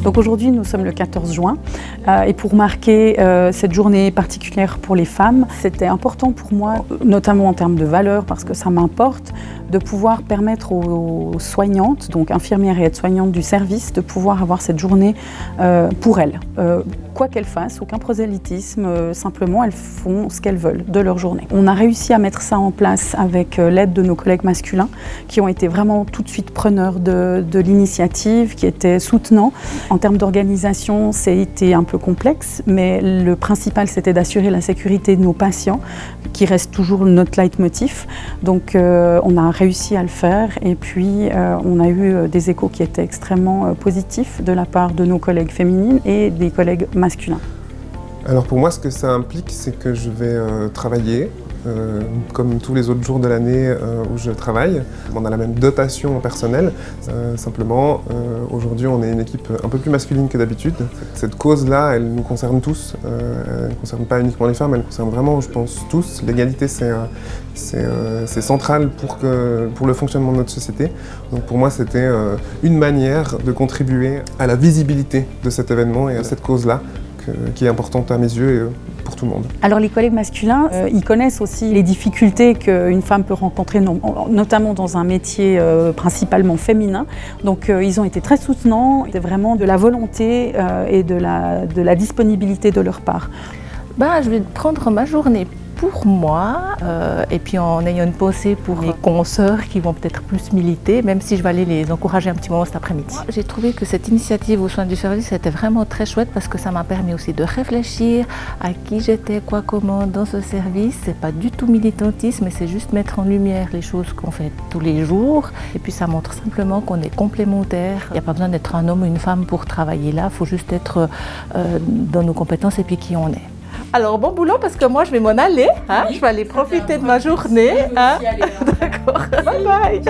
Donc aujourd'hui, nous sommes le 14 juin et pour marquer cette journée particulière pour les femmes, c'était important pour moi, notamment en termes de valeurs, parce que ça m'importe, de pouvoir permettre aux soignantes, donc infirmières et aides-soignantes du service, de pouvoir avoir cette journée pour elles. Quoi qu'elles fassent, aucun prosélytisme, simplement elles font ce qu'elles veulent de leur journée. On a réussi à mettre ça en place avec l'aide de nos collègues masculins qui ont été vraiment tout de suite preneurs de l'initiative, qui étaient soutenants. En termes d'organisation, c'était un peu complexe, mais le principal c'était d'assurer la sécurité de nos patients, qui reste toujours notre leitmotiv. Donc on a réussi à le faire et puis on a eu des échos qui étaient extrêmement positifs de la part de nos collègues féminines et des collègues masculins. Alors pour moi, ce que ça implique, c'est que je vais travailler comme tous les autres jours de l'année où je travaille. On a la même dotation personnelle, simplement aujourd'hui on est une équipe un peu plus masculine que d'habitude. Cette cause-là, elle nous concerne tous, elle ne concerne pas uniquement les femmes, elle concerne vraiment, je pense, tous. L'égalité, c'est central pour le fonctionnement de notre société. Donc pour moi, c'était une manière de contribuer à la visibilité de cet événement et à cette cause-là, qui est importante à mes yeux et pour tout le monde. Alors les collègues masculins, ils connaissent aussi les difficultés qu'une femme peut rencontrer, notamment dans un métier principalement féminin. Donc ils ont été très soutenants, c'était vraiment de la volonté et de la disponibilité de leur part. Je vais prendre ma journée pour moi, et puis en ayant une pensée pour mes consoeurs qui vont peut-être plus militer, même si je vais aller les encourager un petit moment cet après-midi. J'ai trouvé que cette initiative aux soins du service était vraiment très chouette parce que ça m'a permis aussi de réfléchir à qui j'étais, quoi, comment dans ce service. C'est pas du tout militantisme, mais c'est juste mettre en lumière les choses qu'on fait tous les jours. Et puis ça montre simplement qu'on est complémentaires. Il n'y a pas besoin d'être un homme ou une femme pour travailler là, il faut juste être dans nos compétences et puis qui on est. Alors bon boulot parce que moi je vais m'en aller, je vais aller profiter de ma journée. D'accord, bye bye.